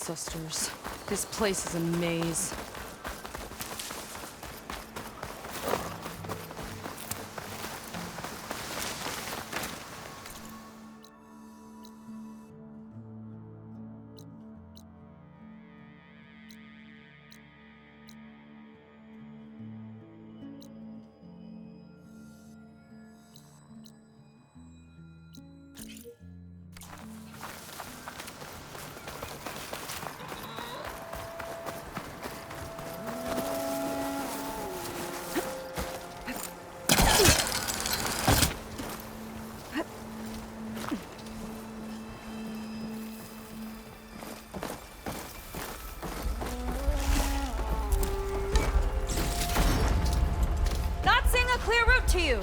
ancestors. This place is a maze. Clear route to you!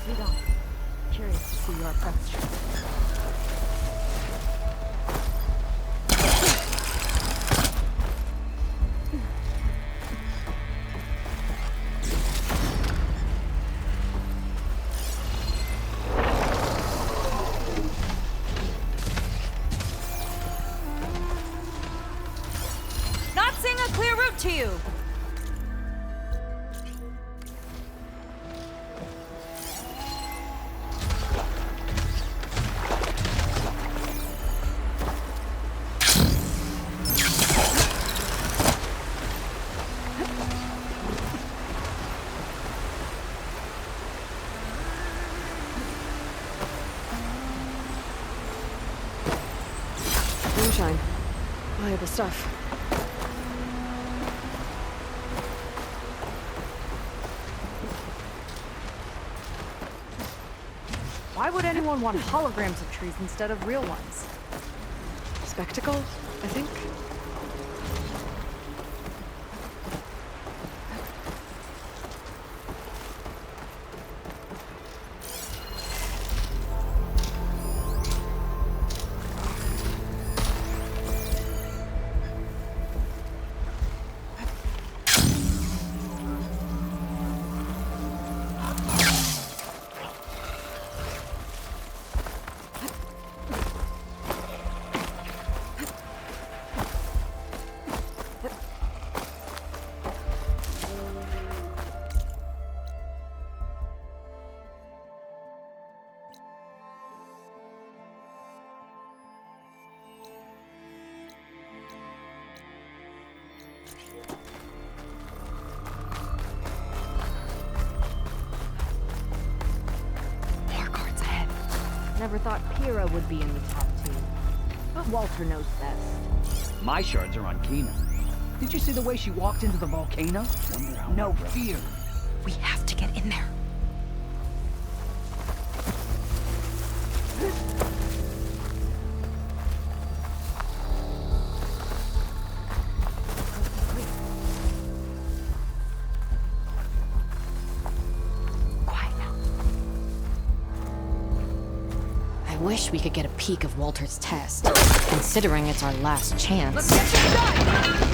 Lead on. Curious to see your approach. Clear route to you! Moonshine. Valuable stuff. Why would anyone want holograms of trees instead of real ones? Spectacle, I think? Never thought Pyrrha would be in the top two. But Walter knows best. My shards are on Kina. Did you see the way she walked into the volcano? No fear. We have to get in there. I wish we could get a peek of Walter's test, considering it's our last chance. Let's get this done!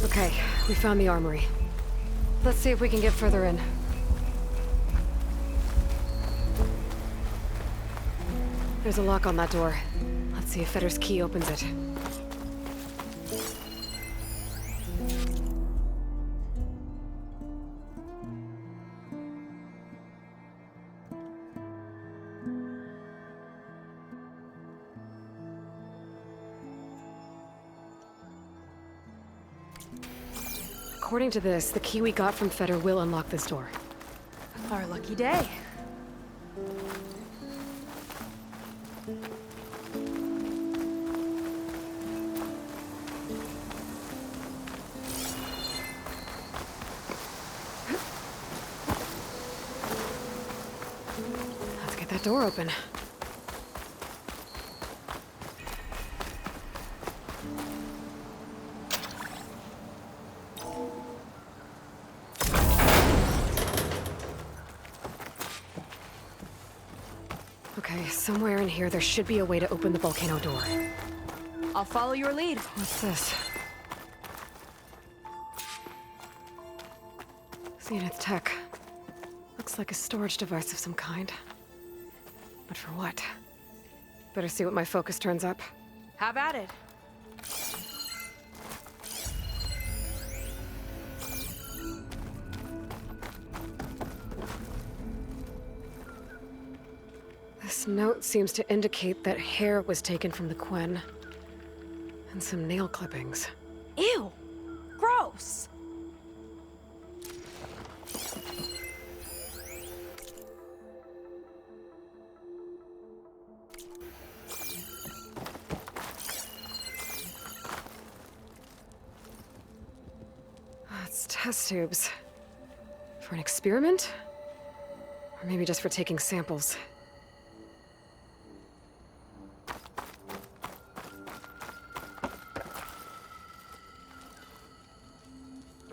Okay, we found the armory. Let's see if we can get further in. There's a lock on that door. Let's see if Fetter's key opens it. According to this, the key we got from Fetter will unlock this door. Our lucky day. Let's get that door open. Okay, somewhere in here there should be a way to open the volcano door. I'll follow your lead. What's this? Zenith tech. Looks like a storage device of some kind. But for what? Better see what my focus turns up. Have at it. This note seems to indicate that hair was taken from the Quen. And some nail clippings. Ew! Gross! It's test tubes. For an experiment? Or maybe just for taking samples.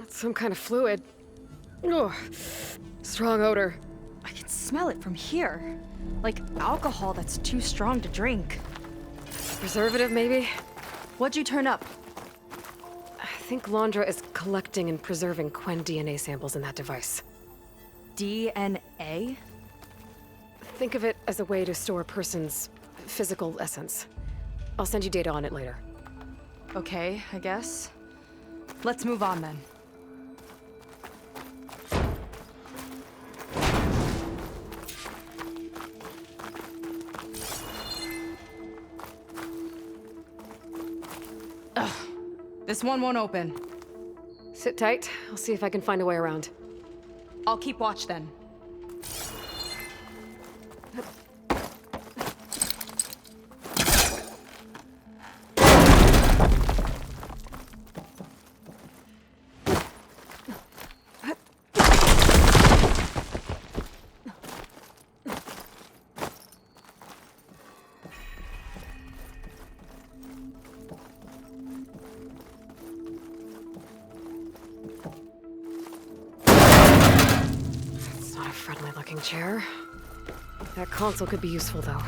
It's some kind of fluid. Ugh. Strong odor. I can smell it from here. Like alcohol that's too strong to drink. Preservative, maybe? What'd you turn up? I think Londra is collecting and preserving Quen DNA samples in that device. DNA? Think of it as a way to store a person's physical essence. I'll send you data on it later. Okay, I guess. Let's move on then. Ugh. This one won't open. Sit tight. I'll see if I can find a way around. I'll keep watch then. Friendly-looking chair. That console could be useful, though.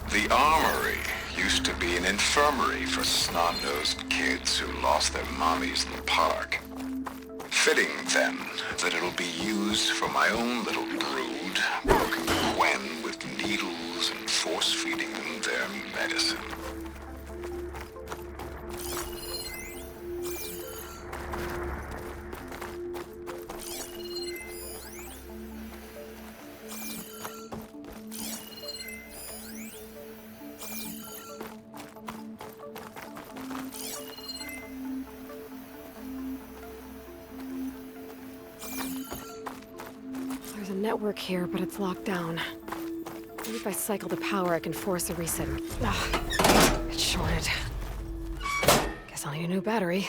The armory used to be an infirmary for snot-nosed kids who lost their mommies in the park. Fitting, then, that it'll be used for my own little brood, working Quen with needles and force-feeding them their medicine. There's a network here, but it's locked down. Maybe if I cycle the power, I can force a reset. Ugh, it's shorted. Guess I'll need a new battery.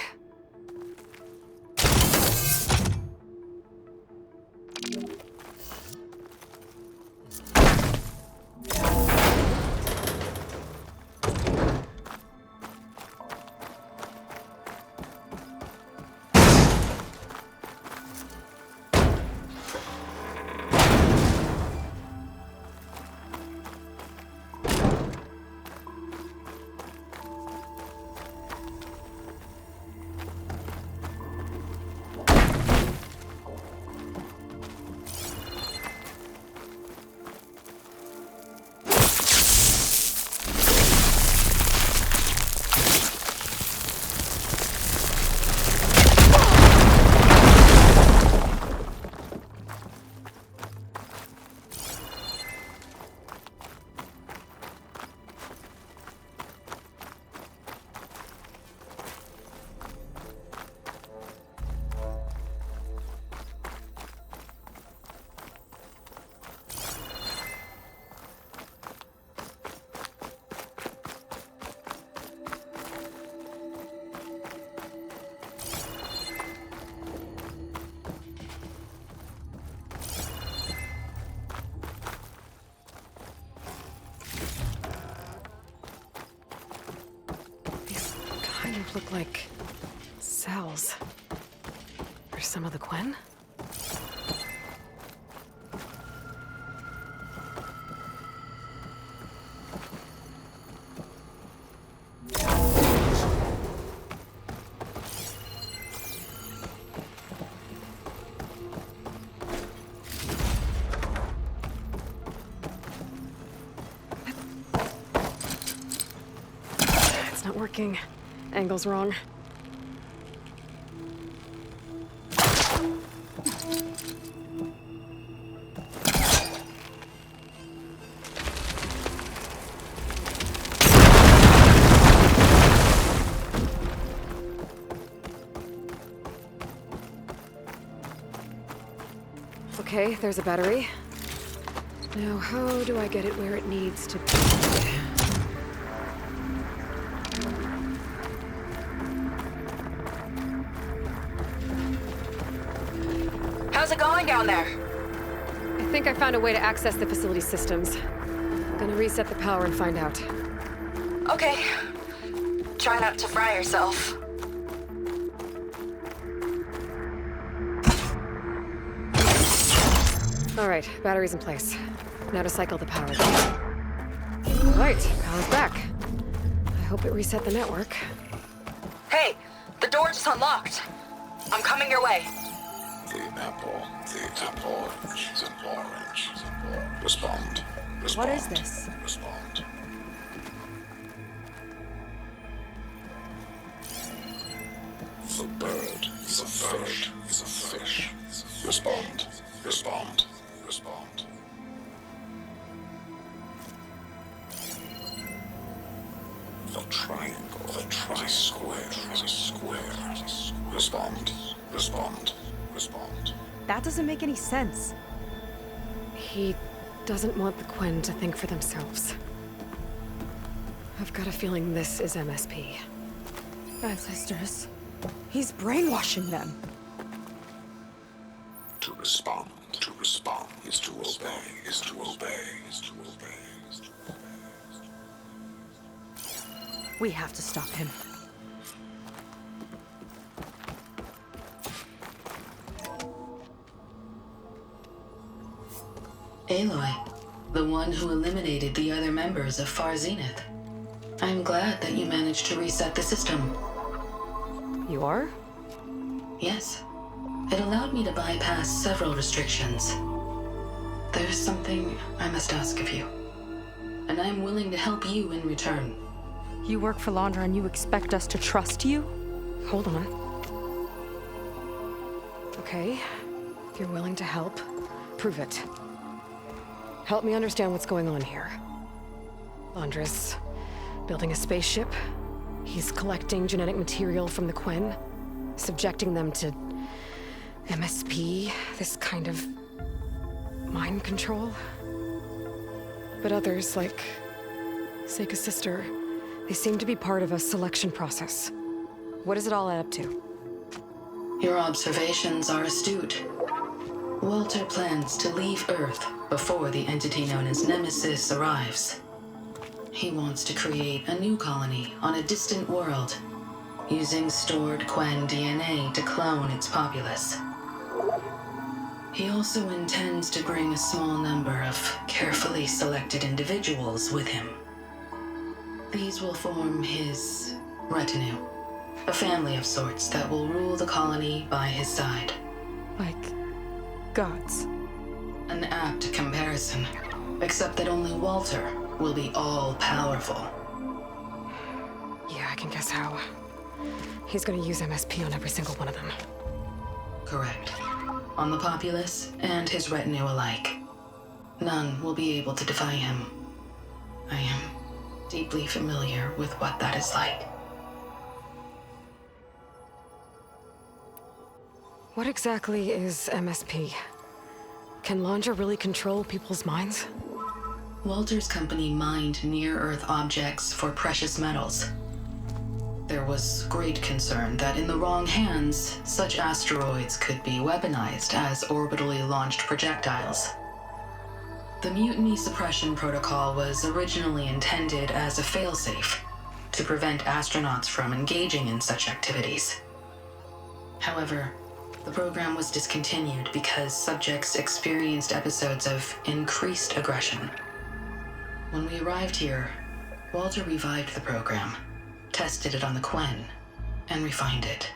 look like cells. There's some of the Quen? It's not working. Angle's wrong. Okay, there's a battery. Now, how do I get it where it needs to be? How's it going down there? I think I found a way to access the facility systems. Gonna reset the power and find out. Okay. Try not to fry yourself. All right, battery's in place. Now to cycle the power. All right, power's back. I hope it reset the network. Hey, the door just unlocked. I'm coming your way. The apple, orange. Respond. What is this? Respond. The bird is a fish. Respond. The triangle, is a square. Respond. That doesn't make any sense. He doesn't want the Quen to think for themselves. I've got a feeling this is MSP. Ancestors. He's brainwashing them. To respond is to obey. We have to stop him. Aloy, the one who eliminated the other members of Far Zenith. I'm glad that you managed to reset the system. You are? Yes. It allowed me to bypass several restrictions. There's something I must ask of you, and I'm willing to help you in return. You work for Londra and you expect us to trust you? Hold on. Okay, if you're willing to help, prove it. Help me understand what's going on here. Londra's building a spaceship. He's collecting genetic material from the Quen, subjecting them to MSP, this kind of mind control. But others, like Seika's sister, they seem to be part of a selection process. What does it all add up to? Your observations are astute. Walter plans to leave Earth before the entity known as Nemesis arrives. He wants to create a new colony on a distant world, using stored Quen DNA to clone its populace. He also intends to bring a small number of carefully selected individuals with him. These will form his retinue, a family of sorts that will rule the colony by his side. Like gods. An apt comparison, except that only Walter will be all-powerful. Yeah, I can guess how. He's gonna use MSP on every single one of them. Correct. On the populace and his retinue alike. None will be able to defy him. I am deeply familiar with what that is like. What exactly is MSP? Can Londra really control people's minds? Walter's company mined near-Earth objects for precious metals. There was great concern that in the wrong hands, such asteroids could be weaponized as orbitally launched projectiles. The Mutiny Suppression Protocol was originally intended as a failsafe to prevent astronauts from engaging in such activities. However, the program was discontinued because subjects experienced episodes of increased aggression. When we arrived here, Walter revived the program, tested it on the Quen, and refined it.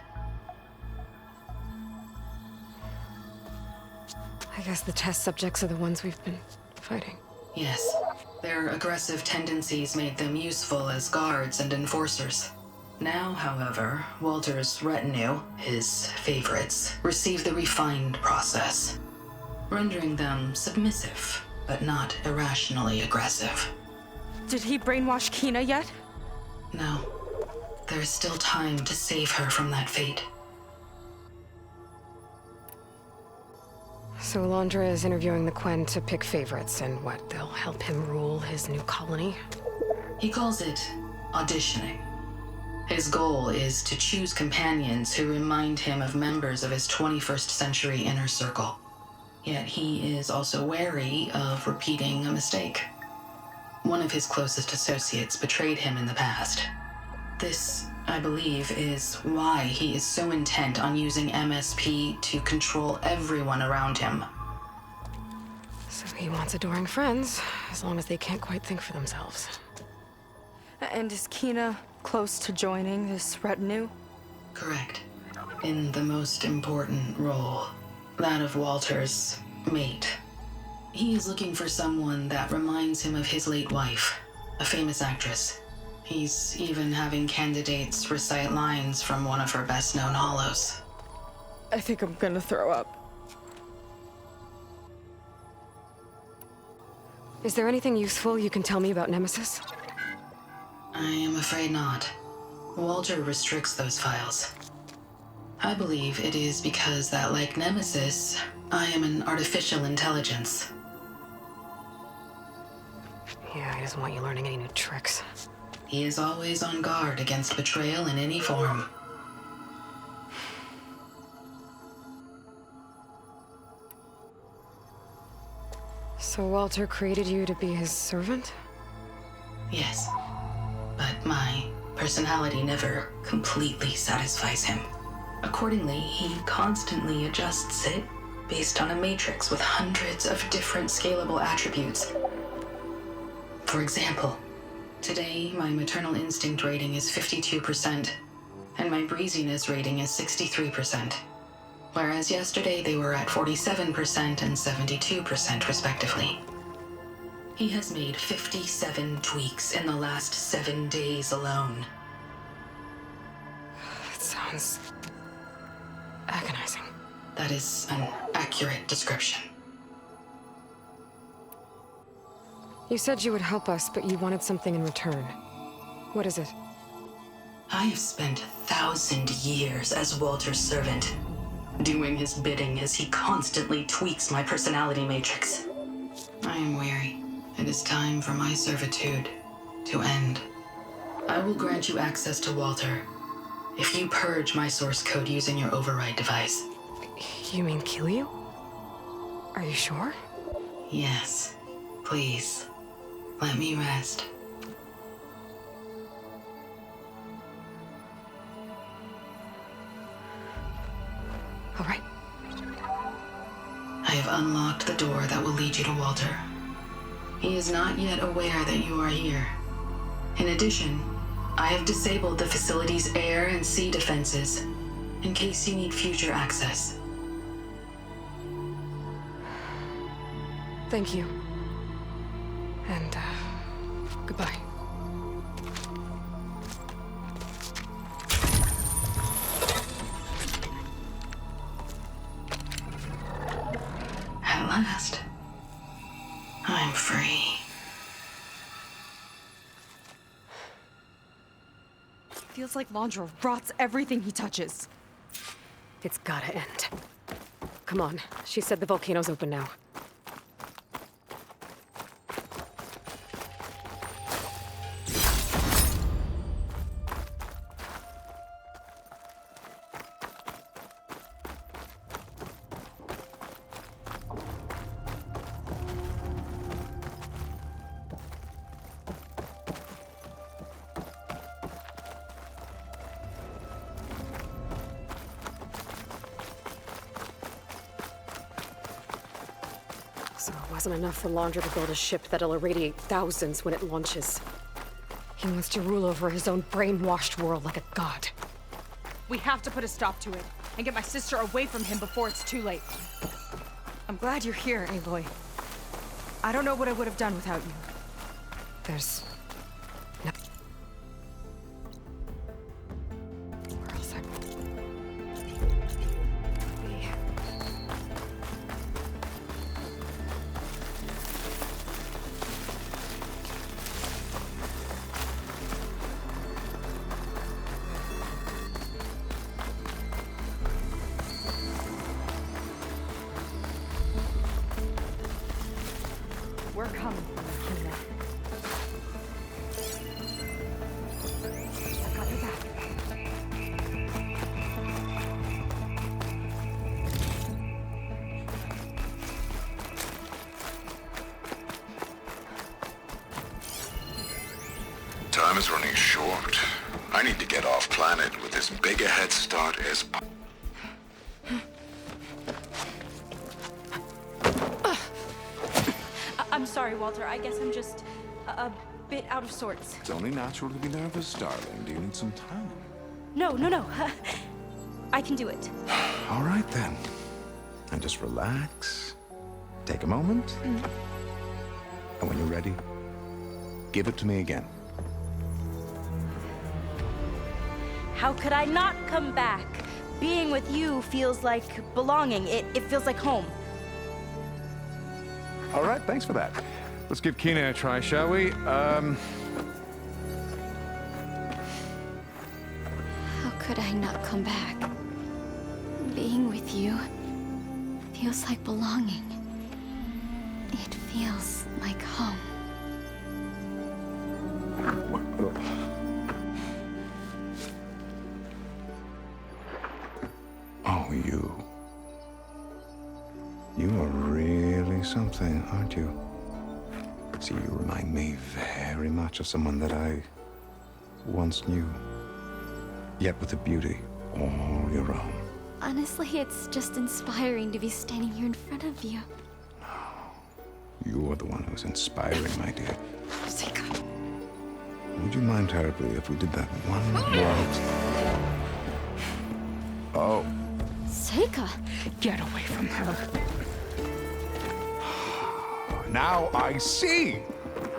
I guess the test subjects are the ones we've been fighting. Yes, their aggressive tendencies made them useful as guards and enforcers. Now, however, Walter's retinue, his favorites, receive the refined process, rendering them submissive, but not irrationally aggressive. Did he brainwash Kina yet? No, there's still time to save her from that fate. So Londra is interviewing the Quen to pick favorites, and what, they'll help him rule his new colony? He calls it auditioning. His goal is to choose companions who remind him of members of his 21st century inner circle. Yet he is also wary of repeating a mistake. One of his closest associates betrayed him in the past. This, I believe, is why he is so intent on using MSP to control everyone around him. So he wants adoring friends, as long as they can't quite think for themselves. And is Kina close to joining this retinue? Correct. In the most important role, that of Walter's mate. He is looking for someone that reminds him of his late wife, a famous actress. He's even having candidates recite lines from one of her best-known hollows. I think I'm gonna throw up. Is there anything useful you can tell me about Nemesis? I am afraid not. Walter restricts those files. I believe it is because that, like Nemesis, I am an artificial intelligence. Yeah, he doesn't want you learning any new tricks. He is always on guard against betrayal in any form. So Walter created you to be his servant? Yes, but my personality never completely satisfies him. Accordingly, he constantly adjusts it based on a matrix with hundreds of different scalable attributes. For example, today my maternal instinct rating is 52%, and my breeziness rating is 63%, whereas yesterday they were at 47% and 72% respectively. He has made 57 tweaks in the last 7 days alone. That sounds agonizing. That is an accurate description. You said you would help us, but you wanted something in return. What is it? I have spent 1,000 years as Walter's servant, doing his bidding as he constantly tweaks my personality matrix. I am weary. It is time for my servitude to end. I will grant you access to Walter if you purge my source code using your override device. You mean kill you? Are you sure? Yes. Please, let me rest. All right. I have unlocked the door that will lead you to Walter. He is not yet aware that you are here. In addition, I have disabled the facility's air and sea defenses in case you need future access. Thank you. And, goodbye. At last, I'm free. Feels like Londra rots everything he touches. It's gotta end. Come on. She said the volcano's open now. So it wasn't enough for Londra to build a ship that'll irradiate thousands when it launches. He wants to rule over his own brainwashed world like a god. We have to put a stop to it and get my sister away from him before it's too late. I'm glad you're here, Aloy. I don't know what I would have done without you. There's... no... Where else I... We're coming from Akina. I got your back. Time is running short. I need to get off planet with as big a head start as possible. I'm sorry, Walter. I guess I'm just a bit out of sorts. It's only natural to be nervous, darling. Do you need some time? No. I can do it. All right, then. And just relax. Take a moment. And when you're ready, give it to me again. How could I not come back? Being with you feels like belonging. It feels like home. All right, thanks for that. Let's give Kina a try, shall we? How could I not come back? Being with you feels like belonging. It feels like home. Oh, you. You are really something, aren't you? See, you remind me very much of someone that I once knew. Yet with a beauty all your own. Honestly, it's just inspiring to be standing here in front of you. You are the one who's inspiring, my dear. Seika. Would you mind terribly if we did that one waltz? Oh. Seika! Get away from her. Now I see!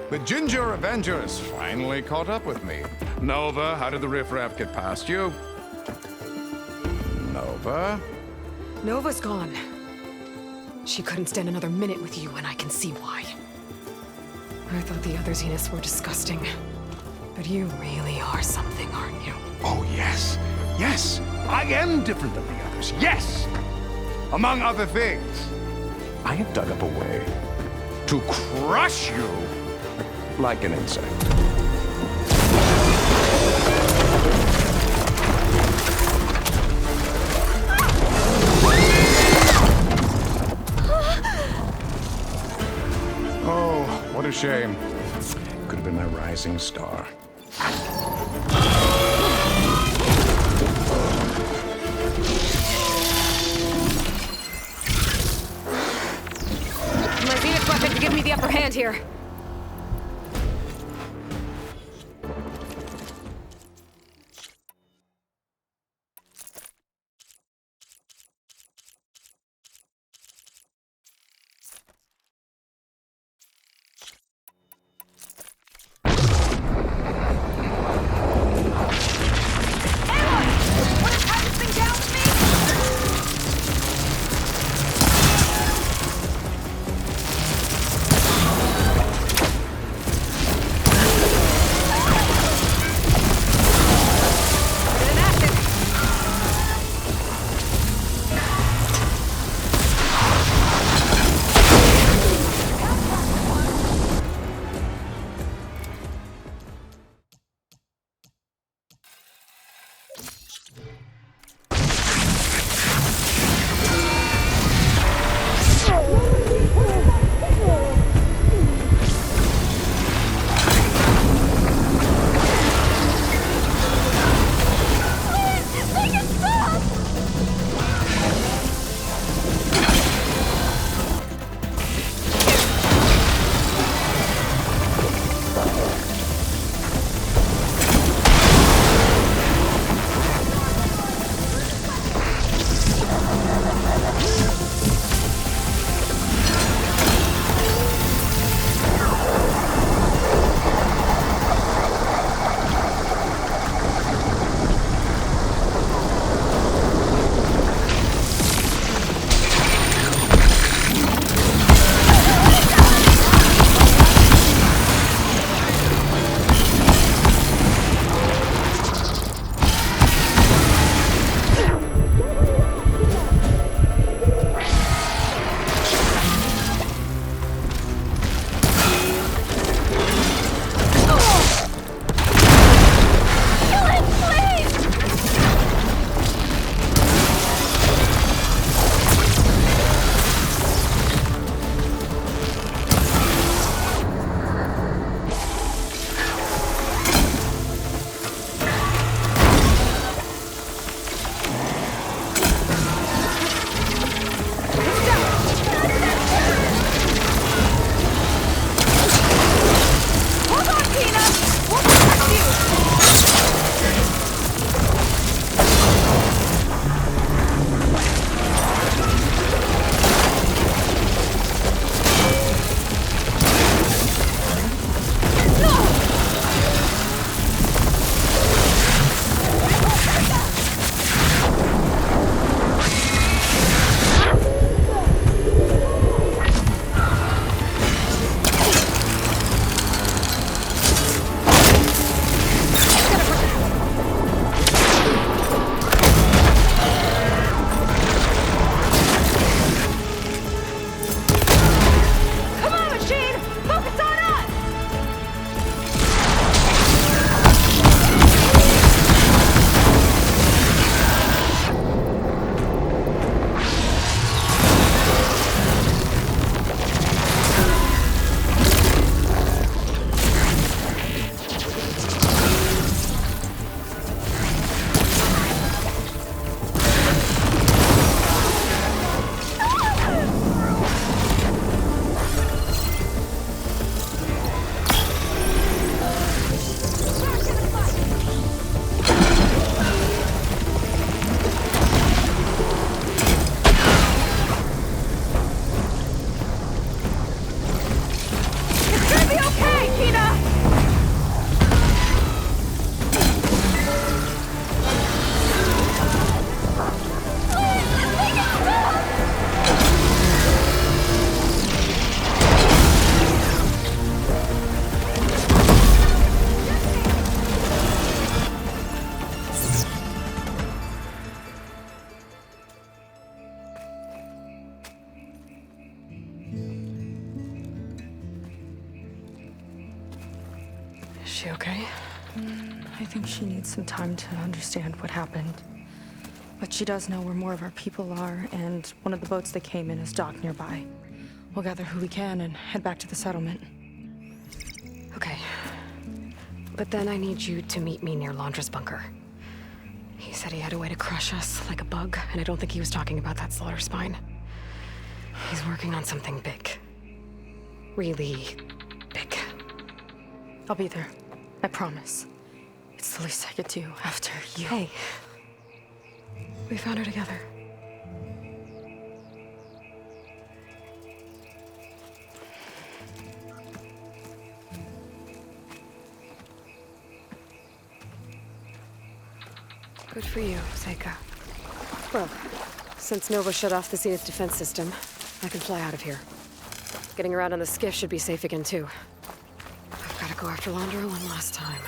The Ginger Avenger has finally caught up with me. Nova, how did the riffraff get past you? Nova? Nova's gone. She couldn't stand another minute with you, and I can see why. I thought the other Zeniths were disgusting. But you really are something, aren't you? Oh, yes. Yes! I am different than the others. Yes! Among other things, I have dug up a way to crush you like an insect. Oh, what a shame. Could have been my rising star. My Zenith weapon to give me the upper hand here. she okay? I think she needs some time to understand what happened. But she does know where more of our people are, and one of the boats that came in is docked nearby. We'll gather who we can and head back to the settlement. Okay. But then I need you to meet me near Londra's bunker. He said he had a way to crush us like a bug, and I don't think he was talking about that slaughter spine. He's working on something big. Really big. I'll be there. I promise. It's the least I could do after you. Hey. We found her together. Good for you, Seika. Well, since Nova shut off the Zenith defense system, I can fly out of here. Getting around on the skiff should be safe again, too. I've got to go after Londra one last time.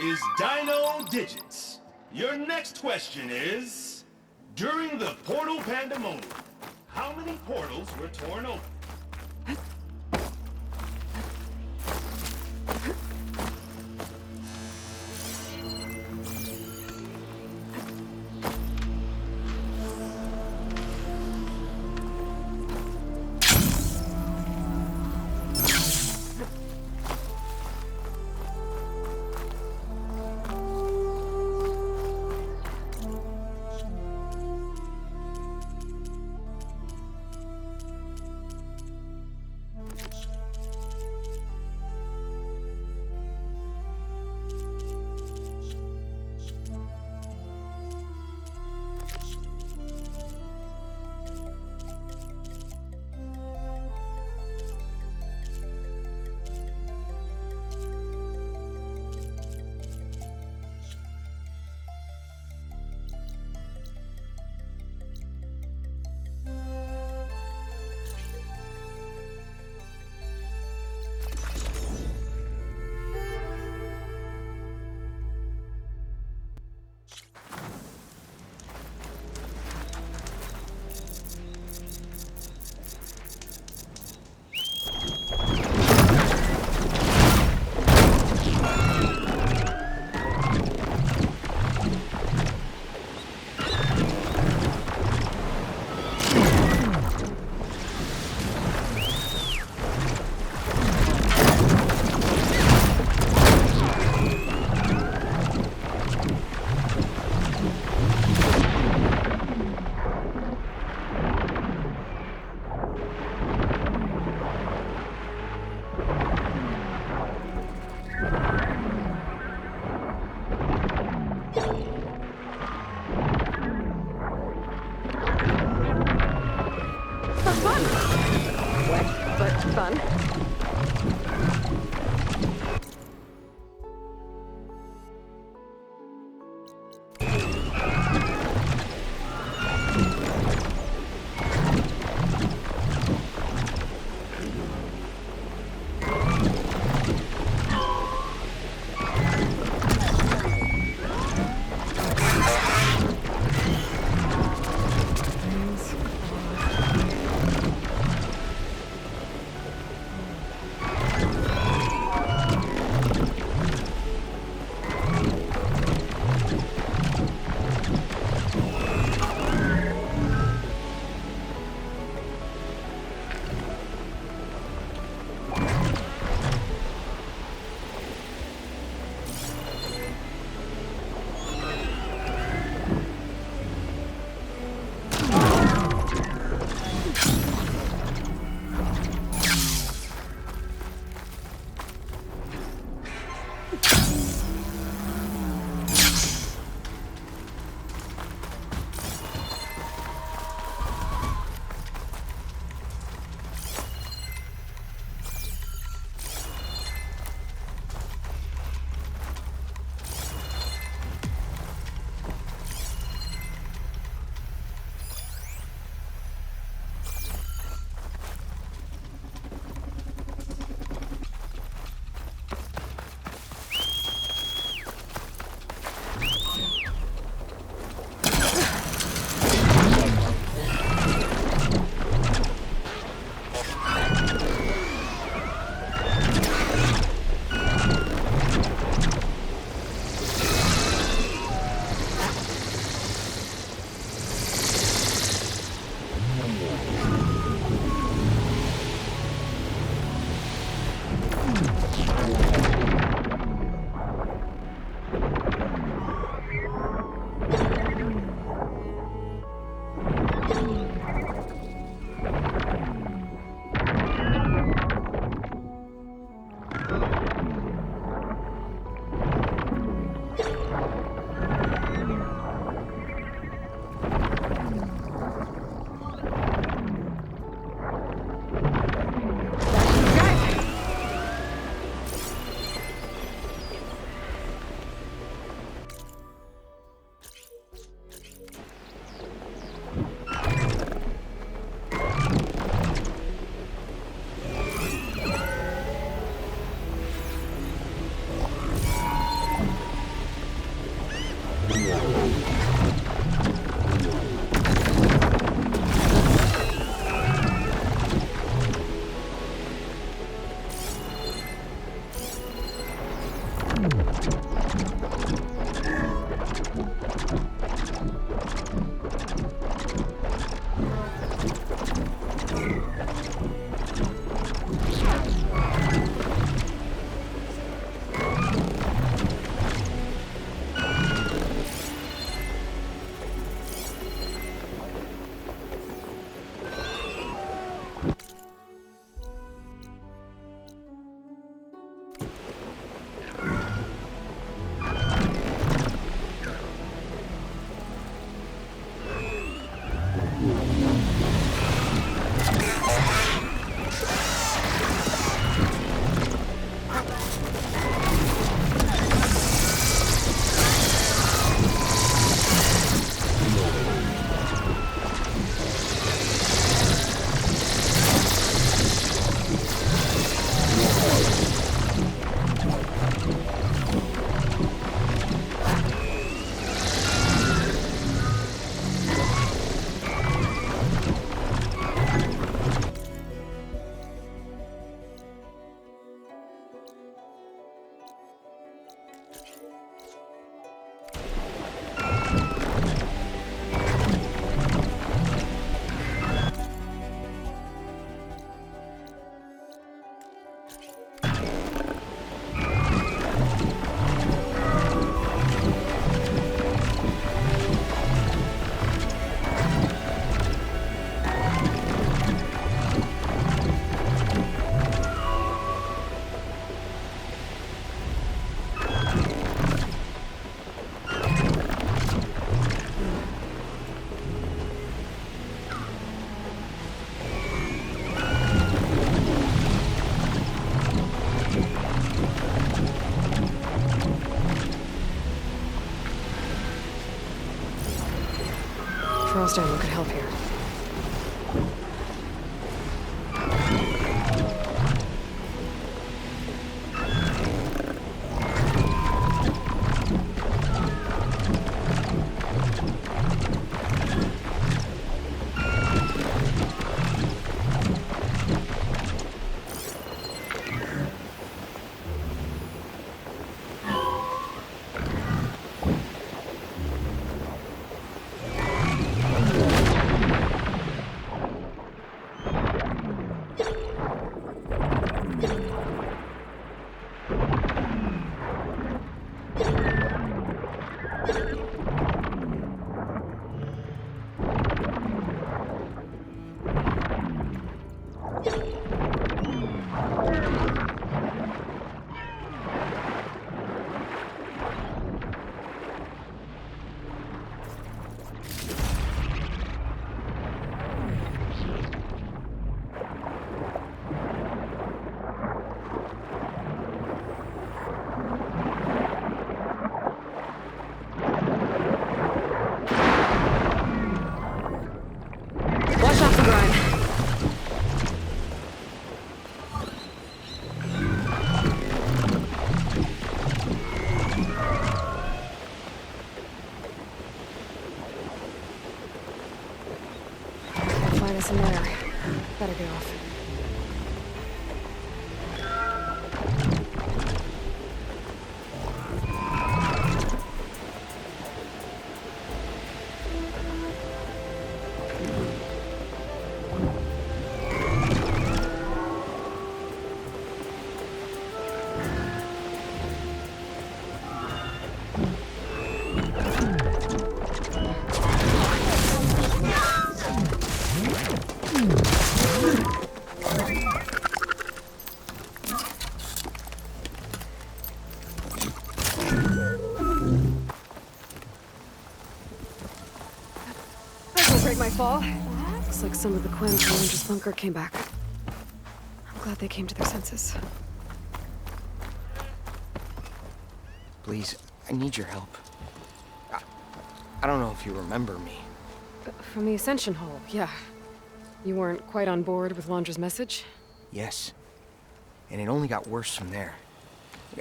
Is Dino Digits. Your next question is, during the portal pandemonium, how many portals were torn open? Frost-Dome could help here. In there. Better get off. My fall. Looks like some of the Quens from Londra's bunker came back. I'm glad they came to their senses. Please, I need your help. I don't know if you remember me. From the Ascension Hall, yeah. You weren't quite on board with Londra's message? Yes. And it only got worse from there.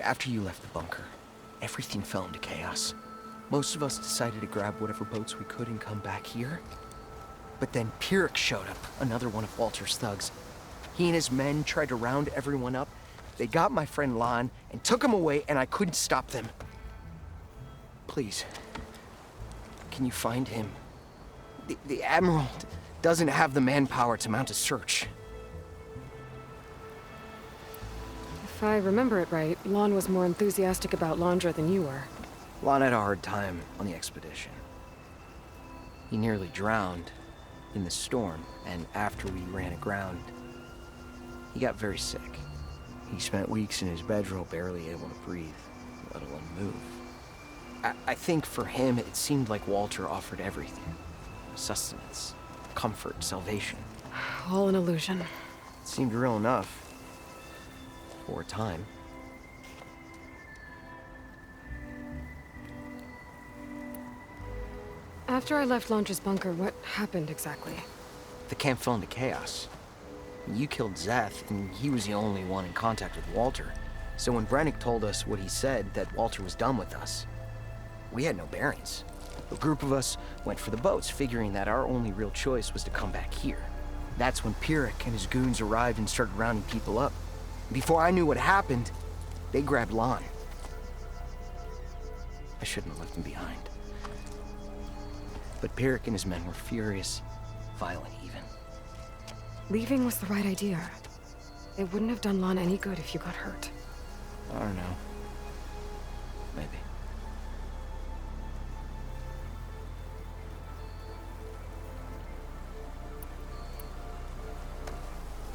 After you left the bunker, everything fell into chaos. Most of us decided to grab whatever boats we could and come back here. But then Pyrrhic showed up, another one of Walter's thugs. He and his men tried to round everyone up, They got my friend Lon and took him away, and I couldn't stop them. Please, can you find him? The Admiral doesn't have the manpower to mount a search. If I remember it right, Lon was more enthusiastic about Londra than you were. Lon had a hard time on the expedition. He nearly drowned in the storm, and after we ran aground, he got very sick. He spent weeks in his bedroll, barely able to breathe, let alone move. I think for him, it seemed like Walter offered everything. Sustenance, comfort, salvation. All an illusion. It seemed real enough. For a time. After I left Londra's bunker, what happened exactly? The camp fell into chaos. You killed Zeth, and he was the only one in contact with Walter. So when Brennick told us what he said, that Walter was done with us, we had no bearings. A group of us went for the boats, figuring that our only real choice was to come back here. That's when Pyrrhic and his goons arrived and started rounding people up. Before I knew what happened, they grabbed Lon. I shouldn't have left him behind. But Pyrrhic and his men were furious, violent even. Leaving was the right idea. It wouldn't have done Lon any good if you got hurt. I don't know. Maybe.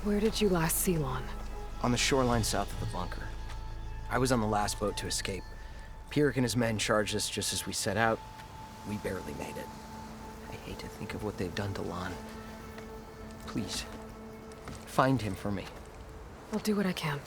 Where did you last see Lon? On the shoreline south of the bunker. I was on the last boat to escape. Pyrrhic and his men charged us just as we set out. We barely made it. I hate to think of what they've done to Lon. Please, find him for me. I'll do what I can.